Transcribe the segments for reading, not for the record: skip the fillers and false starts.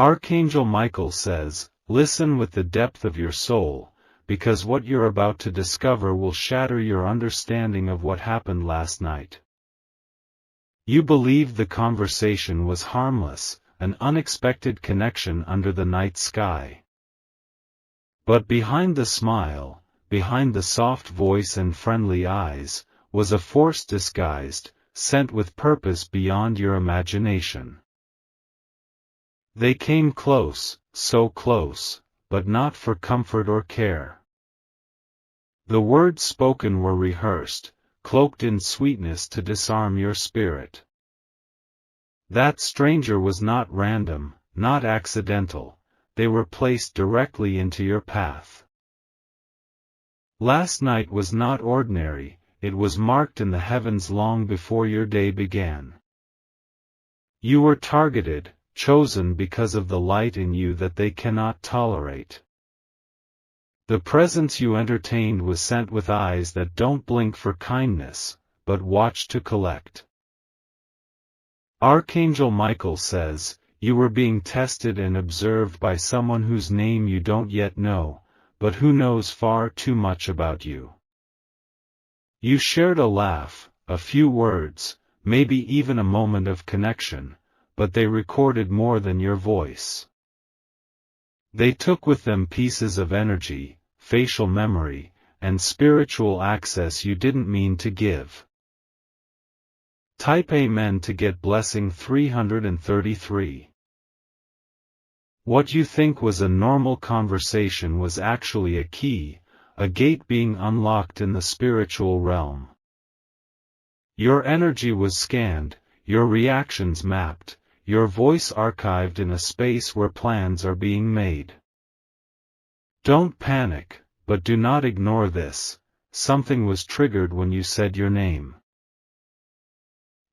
Archangel Michael says, listen with the depth of your soul, because what you're about to discover will shatter your understanding of what happened last night. You believed the conversation was harmless, an unexpected connection under the night sky. But behind the smile, behind the soft voice and friendly eyes, was a force disguised, sent with purpose beyond your imagination. They came close, so close, but not for comfort or care. The words spoken were rehearsed, cloaked in sweetness to disarm your spirit. That stranger was not random, not accidental, they were placed directly into your path. Last night was not ordinary, it was marked in the heavens long before your day began. You were targeted, chosen because of the light in you that they cannot tolerate. The presence you entertained was sent with eyes that don't blink for kindness, but watch to collect. Archangel Michael says, you were being tested and observed by someone whose name you don't yet know, but who knows far too much about you. You shared a laugh, a few words, maybe even a moment of connection, but they recorded more than your voice. They took with them pieces of energy, facial memory, and spiritual access you didn't mean to give. Type Amen to get blessing 333. What you think was a normal conversation was actually a key, a gate being unlocked in the spiritual realm. Your energy was scanned, your reactions mapped, your voice archived in a space where plans are being made. Don't panic, but do not ignore this. Something was triggered when you said your name.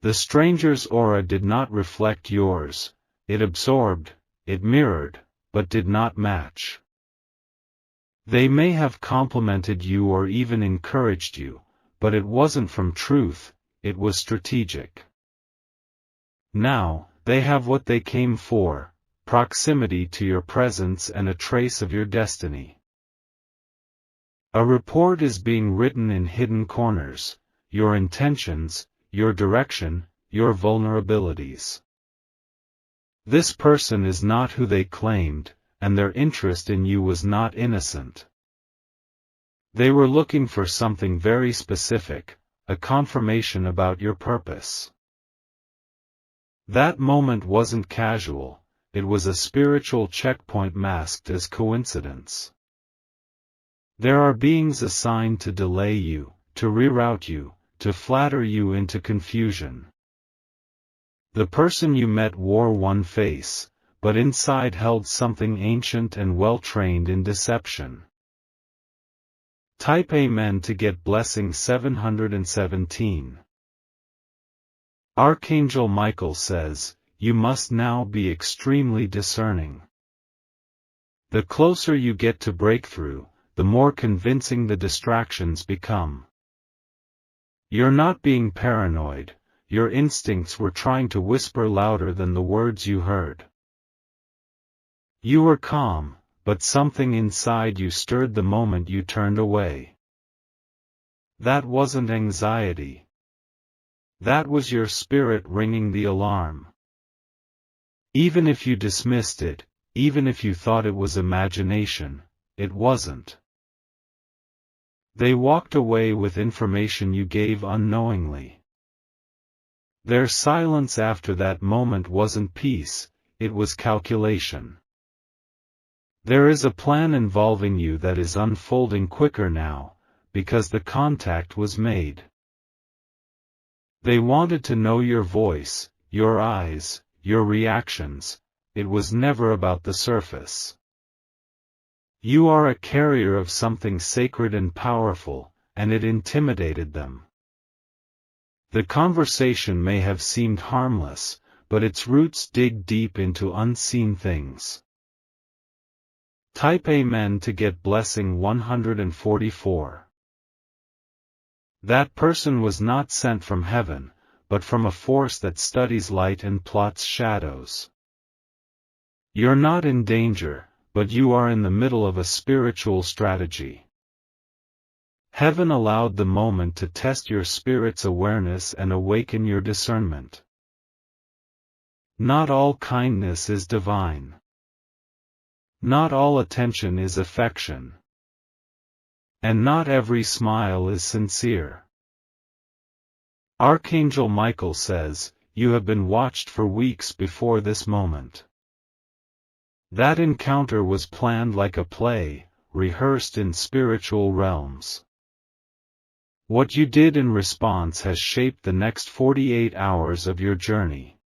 The stranger's aura did not reflect yours, it absorbed, it mirrored, but did not match. They may have complimented you or even encouraged you, but it wasn't from truth, it was strategic. Now, they have what they came for, proximity to your presence and a trace of your destiny. A report is being written in hidden corners, your intentions, your direction, your vulnerabilities. This person is not who they claimed, and their interest in you was not innocent. They were looking for something very specific, a confirmation about your purpose. That moment wasn't casual, it was a spiritual checkpoint masked as coincidence. There are beings assigned to delay you, to reroute you, to flatter you into confusion. The person you met wore one face, but inside held something ancient and well-trained in deception. Type Amen to get blessing 717. Archangel Michael says, you must now be extremely discerning. The closer you get to breakthrough, the more convincing the distractions become. You're not being paranoid, your instincts were trying to whisper louder than the words you heard. You were calm, but something inside you stirred the moment you turned away. That wasn't anxiety. That was your spirit ringing the alarm. Even if you dismissed it, even if you thought it was imagination, it wasn't. They walked away with information you gave unknowingly. Their silence after that moment wasn't peace, it was calculation. There is a plan involving you that is unfolding quicker now, because the contact was made. They wanted to know your voice, your eyes, your reactions. It was never about the surface. You are a carrier of something sacred and powerful, and it intimidated them. The conversation may have seemed harmless, but its roots dig deep into unseen things. Type Amen to get blessing 144. That person was not sent from heaven, but from a force that studies light and plots shadows. You're not in danger, but you are in the middle of a spiritual strategy. Heaven allowed the moment to test your spirit's awareness and awaken your discernment. Not all kindness is divine. Not all attention is affection. And not every smile is sincere. Archangel Michael says, "You have been watched for weeks before this moment." That encounter was planned like a play, rehearsed in spiritual realms. What you did in response has shaped the next 48 hours of your journey.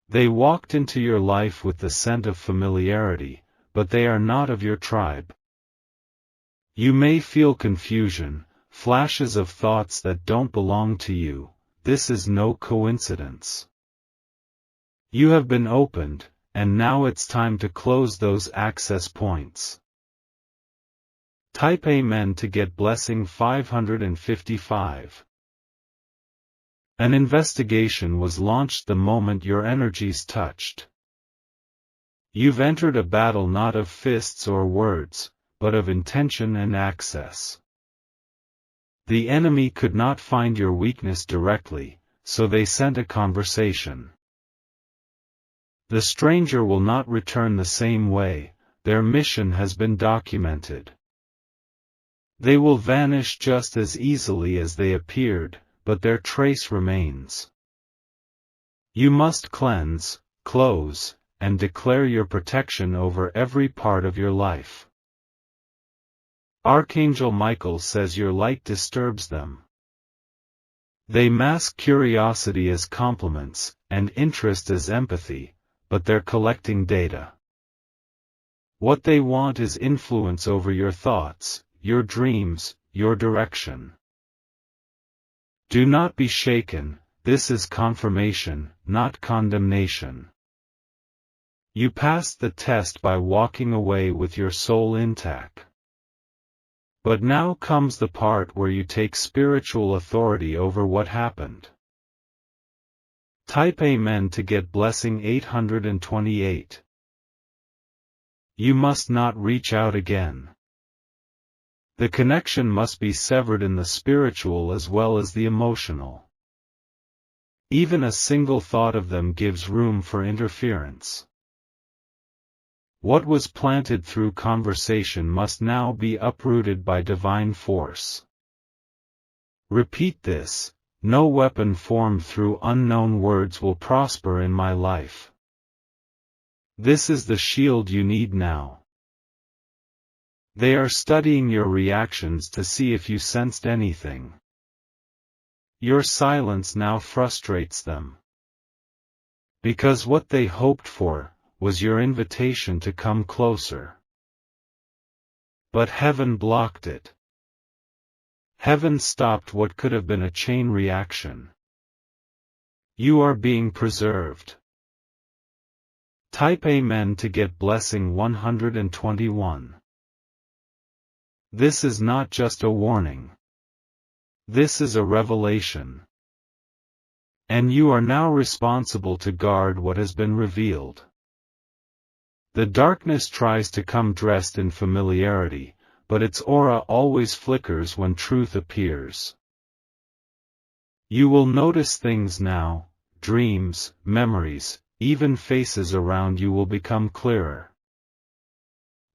They walked into your life with the scent of familiarity, but they are not of your tribe. You may feel confusion, flashes of thoughts that don't belong to you. This is no coincidence. You have been opened, and now it's time to close those access points. Type Amen to get blessing 555. An investigation was launched the moment your energies touched. You've entered a battle not of fists or words, but of intention and access. The enemy could not find your weakness directly, so they sent a conversation. The stranger will not return the same way, their mission has been documented. They will vanish just as easily as they appeared, but their trace remains. You must cleanse, close, and declare your protection over every part of your life. Archangel Michael says your light disturbs them. They mask curiosity as compliments, and interest as empathy, but they're collecting data. What they want is influence over your thoughts, your dreams, your direction. Do not be shaken, this is confirmation, not condemnation. You passed the test by walking away with your soul intact. But now comes the part where you take spiritual authority over what happened. Type Amen to get blessing 828. You must not reach out again. The connection must be severed in the spiritual as well as the emotional. Even a single thought of them gives room for interference. What was planted through conversation must now be uprooted by divine force. Repeat this: no weapon formed through unknown words will prosper in my life. This is the shield you need now. They are studying your reactions to see if you sensed anything. Your silence now frustrates them. Because what they hoped for was your invitation to come closer. But heaven blocked it. Heaven stopped what could have been a chain reaction. You are being preserved. Type Amen to get blessing 121. This is not just a warning. This is a revelation. And you are now responsible to guard what has been revealed. The darkness tries to come dressed in familiarity, but its aura always flickers when truth appears. You will notice things now, dreams, memories, even faces around you will become clearer.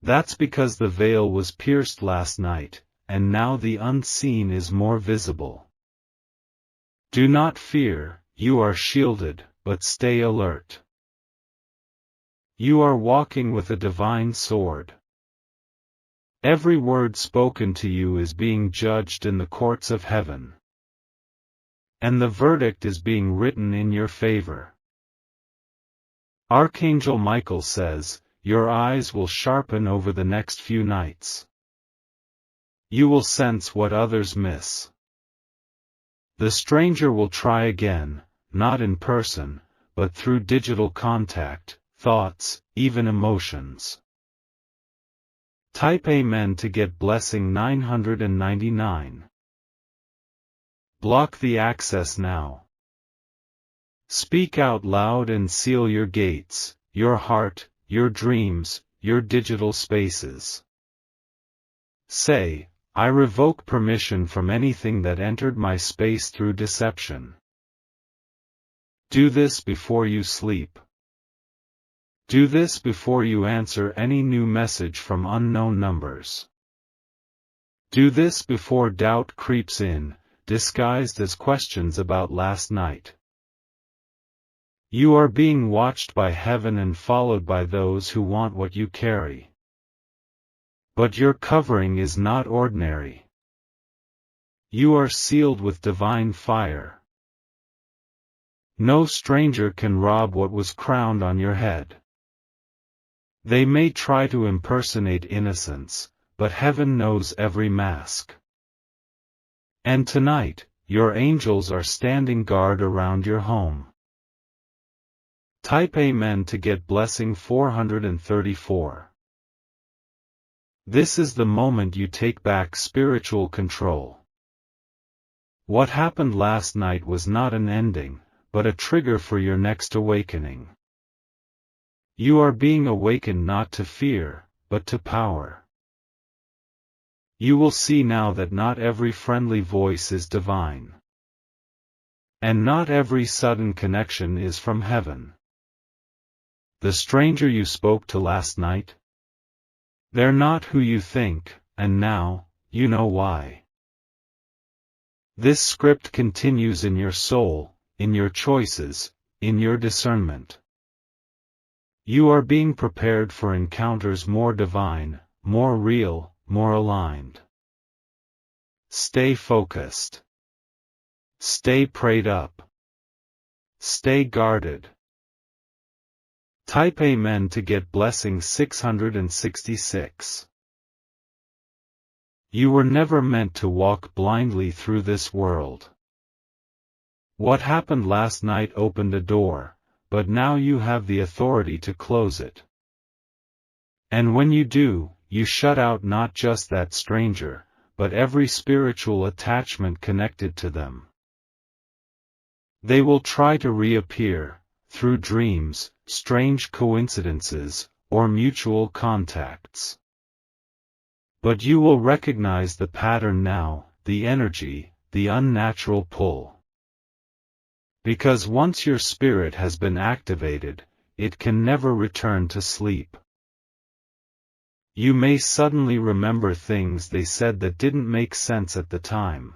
That's because the veil was pierced last night, and now the unseen is more visible. Do not fear, you are shielded, but stay alert. You are walking with a divine sword. Every word spoken to you is being judged in the courts of heaven. And the verdict is being written in your favor. Archangel Michael says, your eyes will sharpen over the next few nights. You will sense what others miss. The stranger will try again, not in person, but through digital contact, thoughts, even emotions. Type Amen to get blessing 999. Block the access now. Speak out loud and seal your gates. your heart, your dreams, your digital spaces. Say, I revoke permission from anything that entered my space through deception. Do this before you sleep. Do this before you answer any new message from unknown numbers. Do this before doubt creeps in, disguised as questions about last night. You are being watched by heaven and followed by those who want what you carry. But your covering is not ordinary. You are sealed with divine fire. No stranger can rob what was crowned on your head. They may try to impersonate innocence, but heaven knows every mask. And tonight, your angels are standing guard around your home. Type Amen to get blessing 434. This is the moment you take back spiritual control. What happened last night was not an ending, but a trigger for your next awakening. You are being awakened not to fear, but to power. You will see now that not every friendly voice is divine. And not every sudden connection is from heaven. The stranger you spoke to last night? They're not who you think, and now, you know why. This script continues in your soul, in your choices, in your discernment. You are being prepared for encounters more divine, more real, more aligned. Stay focused. Stay prayed up. Stay guarded. Type Amen to get blessing 666. You were never meant to walk blindly through this world. What happened last night opened a door, but now you have the authority to close it. And when you do, you shut out not just that stranger, but every spiritual attachment connected to them. They will try to reappear, through dreams, strange coincidences, or mutual contacts. But you will recognize the pattern now, the energy, the unnatural pull. Because once your spirit has been activated, it can never return to sleep. You may suddenly remember things they said that didn't make sense at the time.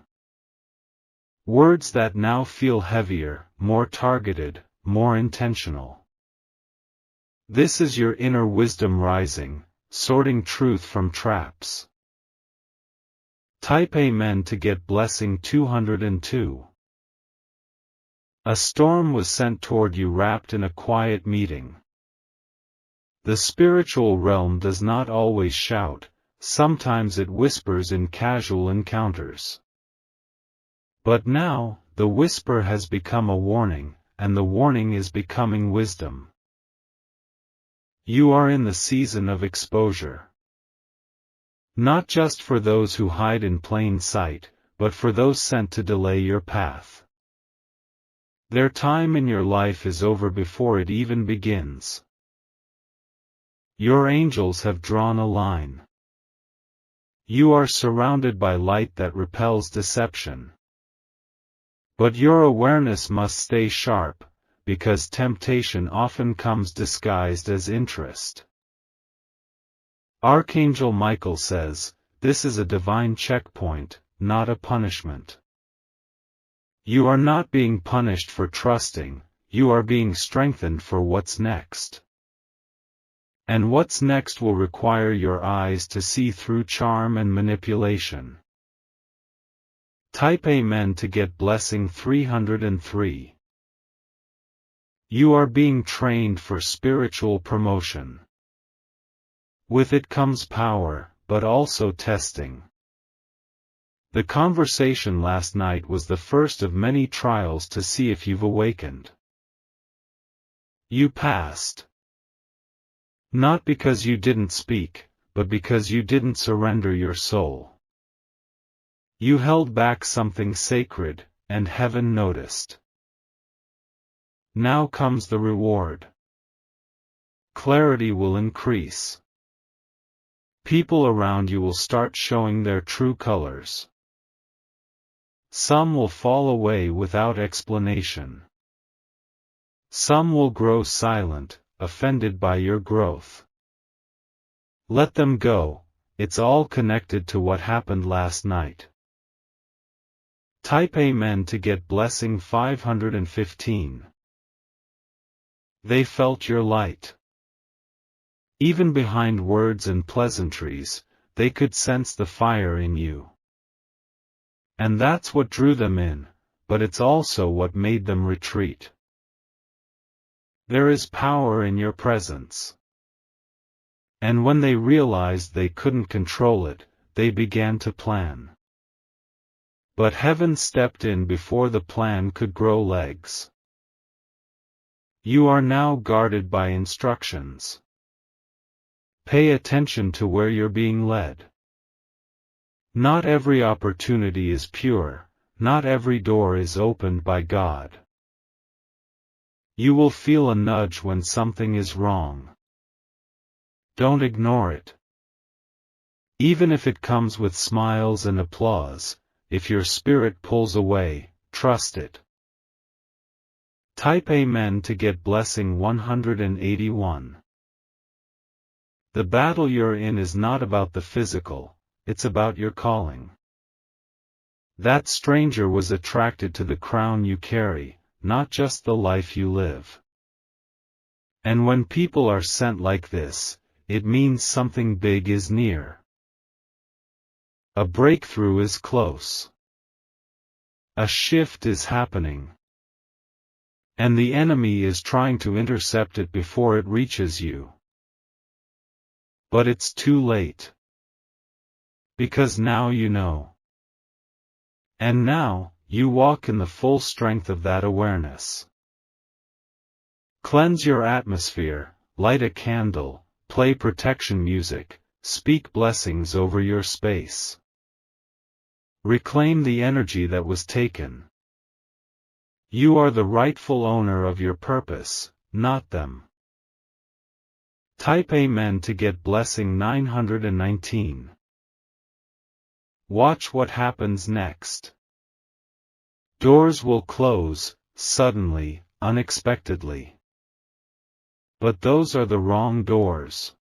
Words that now feel heavier, more targeted, more intentional. This is your inner wisdom rising, sorting truth from traps. Type Amen to get blessing 202. A storm was sent toward you wrapped in a quiet meeting. The spiritual realm does not always shout, sometimes it whispers in casual encounters. But now, the whisper has become a warning, and the warning is becoming wisdom. You are in the season of exposure. Not just for those who hide in plain sight, but for those sent to delay your path. Their time in your life is over before it even begins. Your angels have drawn a line. You are surrounded by light that repels deception. But your awareness must stay sharp, because temptation often comes disguised as interest. Archangel Michael says, this is a divine checkpoint, not a punishment. You are not being punished for trusting, you are being strengthened for what's next. And what's next will require your eyes to see through charm and manipulation. Type Amen to get blessing 303. You are being trained for spiritual promotion. With it comes power, but also testing. The conversation last night was the first of many trials to see if you've awakened. You passed. Not because you didn't speak, but because you didn't surrender your soul. You held back something sacred, and heaven noticed. Now comes the reward. clarity will increase. People around you will start showing their true colors. Some will fall away without explanation. Some will grow silent, offended by your growth. Let them go, it's all connected to what happened last night. Type Amen to get blessing 515. They felt your light. Even behind words and pleasantries, they could sense the fire in you. And that's what drew them in, but it's also what made them retreat. There is power in your presence. And when they realized they couldn't control it, they began to plan. But heaven stepped in before the plan could grow legs. You are now guarded by instructions. Pay attention to where you're being led. Not every opportunity is pure, not every door is opened by God. You will feel a nudge when something is wrong. Don't ignore it. Even if it comes with smiles and applause, if your spirit pulls away, trust it. Type Amen to get blessing 181. The battle you're in is not about the physical, it's about your calling. That stranger was attracted to the crown you carry, not just the life you live. And when people are sent like this, it means something big is near. A breakthrough is close. A shift is happening. And the enemy is trying to intercept it before it reaches you. But it's too late. Because now you know. And now, you walk in the full strength of that awareness. Cleanse your atmosphere, light a candle, play protection music, speak blessings over your space. Reclaim the energy that was taken. You are the rightful owner of your purpose, not them. Type Amen to get blessing 919. Watch what happens next. Doors will close, suddenly, unexpectedly. But those are the wrong doors.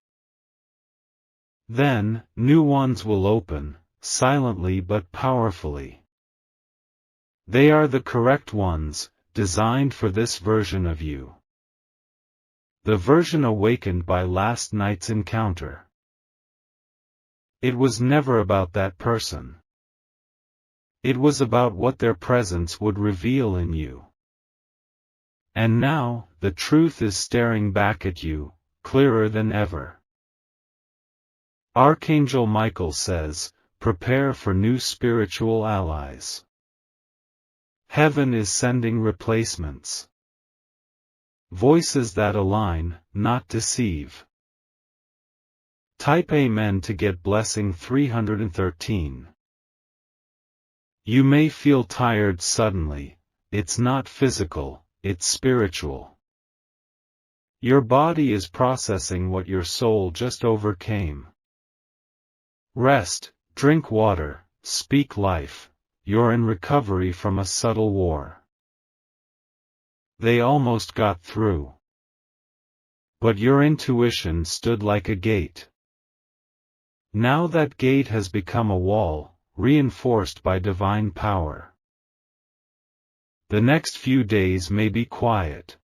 Then, new ones will open, silently but powerfully. They are the correct ones, designed for this version of you. The version awakened by last night's encounter. It was never about that person. It was about what their presence would reveal in you. And now, the truth is staring back at you, clearer than ever. Archangel Michael says, prepare for new spiritual allies. Heaven is sending replacements. Voices that align, not deceive. Type Amen to get blessing 313. You may feel tired suddenly. It's not physical, it's spiritual. Your body is processing what your soul just overcame. Rest, drink water, speak life. You're in recovery from a subtle war. They almost got through. But your intuition stood like a gate. Now that gate has become a wall, reinforced by divine power. The next few days may be quiet.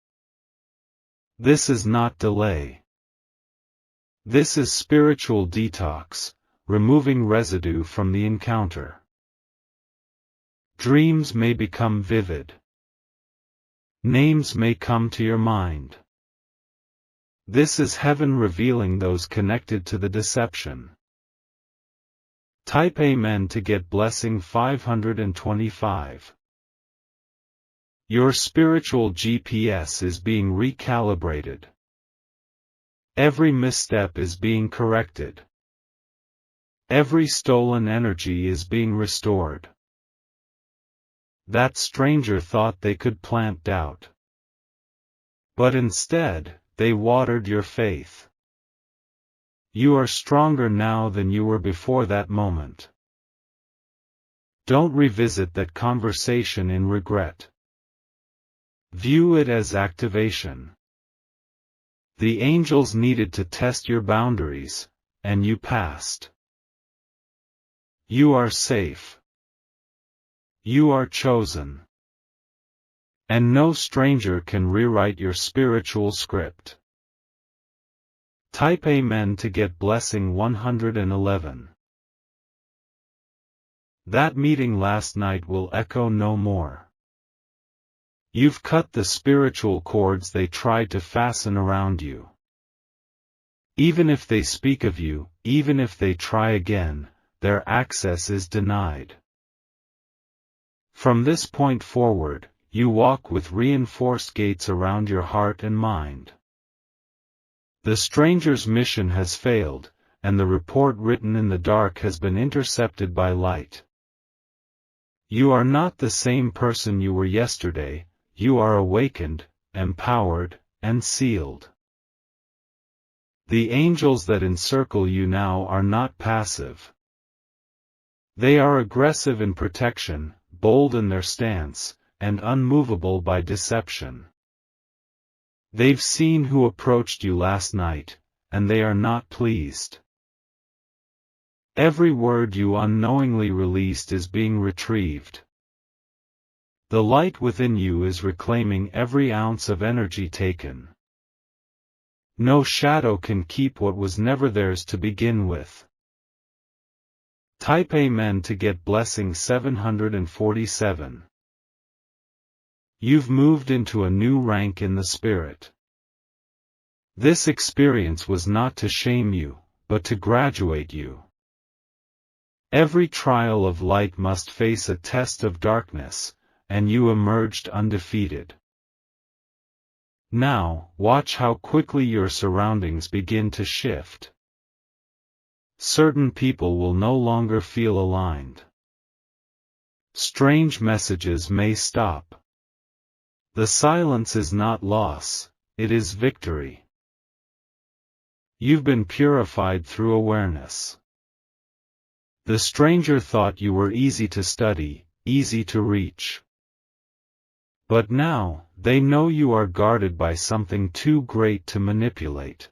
This is not delay. This is spiritual detox, removing residue from the encounter. Dreams may become vivid. Names may come to your mind. This is heaven revealing those connected to the deception. Type Amen to get blessing 525. Your spiritual GPS is being recalibrated. Every misstep is being corrected. Every stolen energy is being restored. That stranger thought they could plant doubt. But instead, they watered your faith. You are stronger now than you were before that moment. Don't revisit that conversation in regret. View it as activation. The angels needed to test your boundaries, and you passed. You are safe. You are chosen. And no stranger can rewrite your spiritual script. Type Amen to get blessing 111. That meeting last night will echo no more. You've cut the spiritual cords they tried to fasten around you. Even if they speak of you, even if they try again, their access is denied. From this point forward, you walk with reinforced gates around your heart and mind. The stranger's mission has failed, and the report written in the dark has been intercepted by light. You are not the same person you were yesterday, you are awakened, empowered, and sealed. The angels that encircle you now are not passive. They are aggressive in protection, bold in their stance, and unmovable by deception. They've seen who approached you last night, and they are not pleased. Every word you unknowingly released is being retrieved. The light within you is reclaiming every ounce of energy taken. No shadow can keep what was never theirs to begin with. Type Amen to get blessing 747. You've moved into a new rank in the Spirit. This experience was not to shame you, but to graduate you. Every trial of light must face a test of darkness, and you emerged undefeated. Now, watch how quickly your surroundings begin to shift. Certain people will no longer feel aligned. Strange messages may stop. The silence is not loss, it is victory. You've been purified through awareness. The stranger thought you were easy to study, easy to reach. But now, they know you are guarded by something too great to manipulate.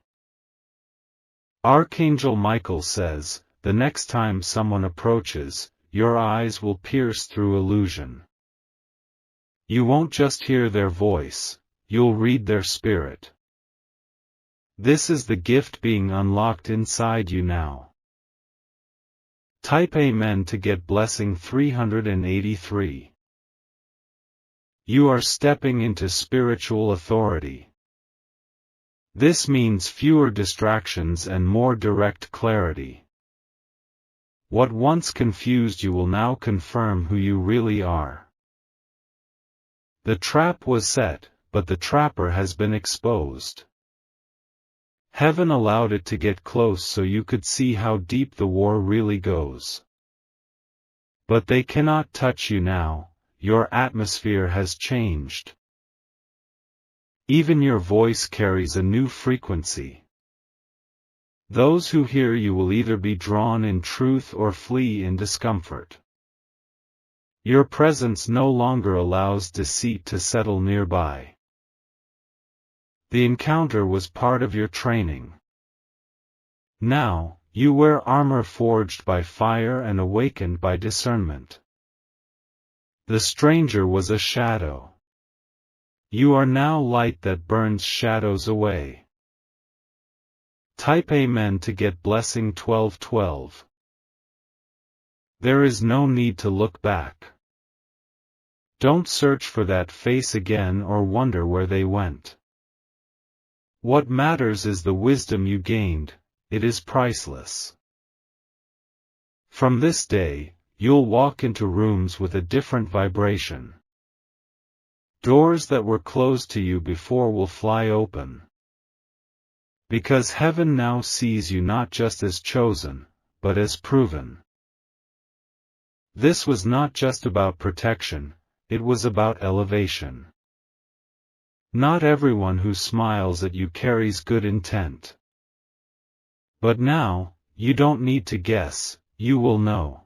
Archangel Michael says, the next time someone approaches, your eyes will pierce through illusion. You won't just hear their voice, you'll read their spirit. This is the gift being unlocked inside you now. Type Amen to get blessing 383. You are stepping into spiritual authority. This means fewer distractions and more direct clarity. What once confused you will now confirm who you really are. The trap was set, but the trapper has been exposed. Heaven allowed it to get close so you could see how deep the war really goes. But they cannot touch you now, your atmosphere has changed. Even your voice carries a new frequency. Those who hear you will either be drawn in truth or flee in discomfort. Your presence no longer allows deceit to settle nearby. The encounter was part of your training. Now, you wear armor forged by fire and awakened by discernment. The stranger was a shadow. You are now light that burns shadows away. Type Amen to get blessing 1212. There is no need to look back. Don't search for that face again or wonder where they went. What matters is the wisdom you gained, it is priceless. From this day, you'll walk into rooms with a different vibration. Doors that were closed to you before will fly open. Because heaven now sees you not just as chosen, but as proven. This was not just about protection, it was about elevation. Not everyone who smiles at you carries good intent. But now, you don't need to guess, you will know.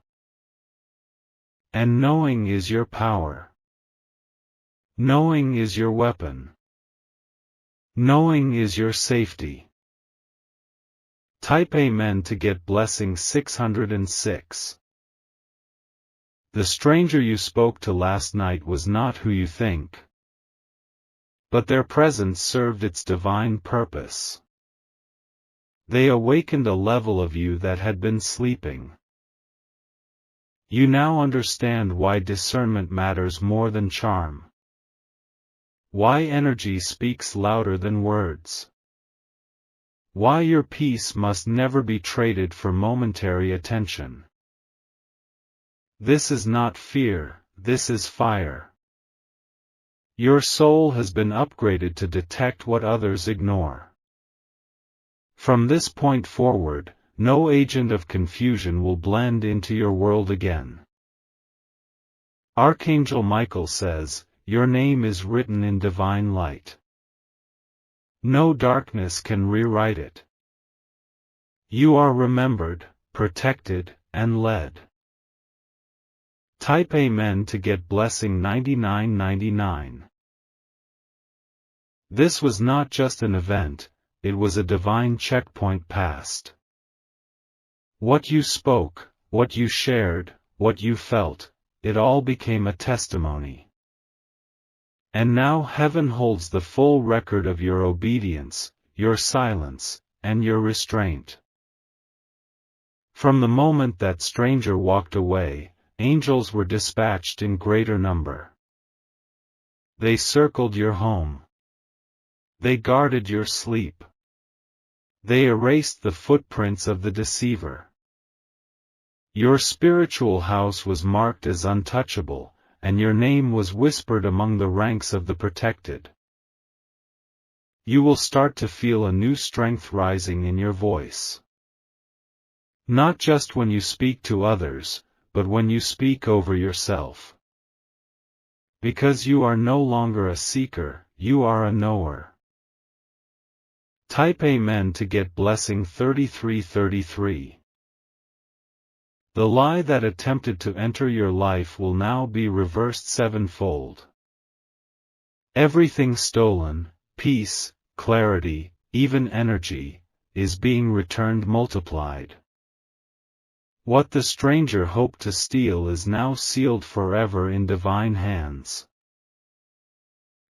And knowing is your power. Knowing is your weapon. Knowing is your safety. Type Amen to get blessing 606. The stranger you spoke to last night was not who you think. But their presence served its divine purpose. They awakened a level of you that had been sleeping. You now understand why discernment matters more than charm. Why energy speaks louder than words. Why your peace must never be traded for momentary attention. This is not fear, this is fire. Your soul has been upgraded to detect what others ignore. From this point forward, no agent of confusion will blend into your world again. Archangel Michael says, your name is written in divine light. No darkness can rewrite it. You are remembered, protected, and led. Type Amen to get blessing 9999. This was not just an event, it was a divine checkpoint passed. What you spoke, what you shared, what you felt, it all became a testimony. And now heaven holds the full record of your obedience, your silence, and your restraint. From the moment that stranger walked away, angels were dispatched in greater number. They circled your home. They guarded your sleep. They erased the footprints of the deceiver. Your spiritual house was marked as untouchable, and your name was whispered among the ranks of the protected. You will start to feel a new strength rising in your voice. Not just when you speak to others, but when you speak over yourself. Because you are no longer a seeker, you are a knower. Type Amen to get blessing 3333. The lie that attempted to enter your life will now be reversed sevenfold. Everything stolen, peace, clarity, even energy, is being returned multiplied. What the stranger hoped to steal is now sealed forever in divine hands.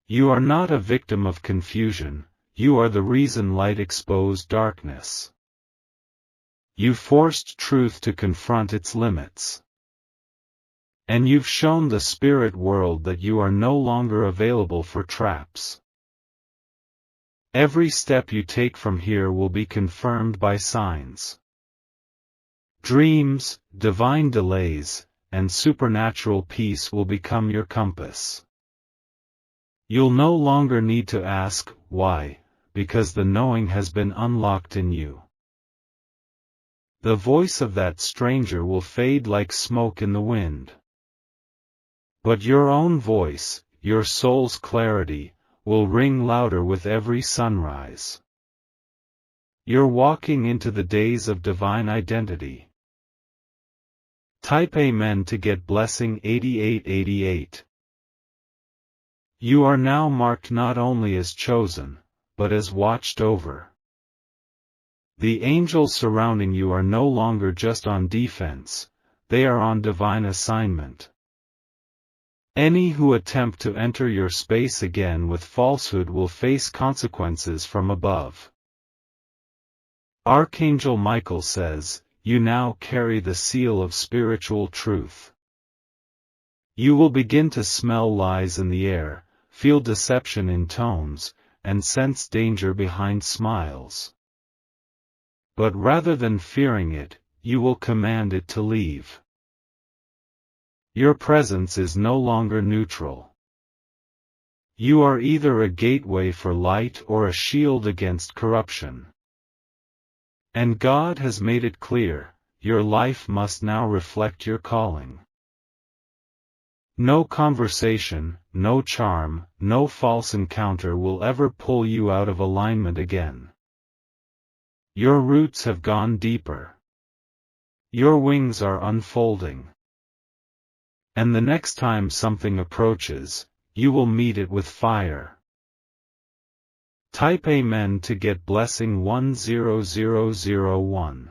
You are not a victim of confusion, you are the reason light exposed darkness. You forced truth to confront its limits. And you've shown the spirit world that you are no longer available for traps. Every step you take from here will be confirmed by signs. Dreams, divine delays, and supernatural peace will become your compass. You'll no longer need to ask, why, because the knowing has been unlocked in you. The voice of that stranger will fade like smoke in the wind. But your own voice, your soul's clarity, will ring louder with every sunrise. You're walking into the days of divine identity. Type Amen to get blessing 8888. You are now marked not only as chosen, but as watched over. The angels surrounding you are no longer just on defense, they are on divine assignment. Any who attempt to enter your space again with falsehood will face consequences from above. Archangel Michael says, you now carry the seal of spiritual truth. You will begin to smell lies in the air, feel deception in tones, and sense danger behind smiles. But rather than fearing it, you will command it to leave. Your presence is no longer neutral. You are either a gateway for light or a shield against corruption. And God has made it clear, your life must now reflect your calling. No conversation, no charm, no false encounter will ever pull you out of alignment again. Your roots have gone deeper. Your wings are unfolding. And the next time something approaches, you will meet it with fire. Type Amen to get blessing 10001.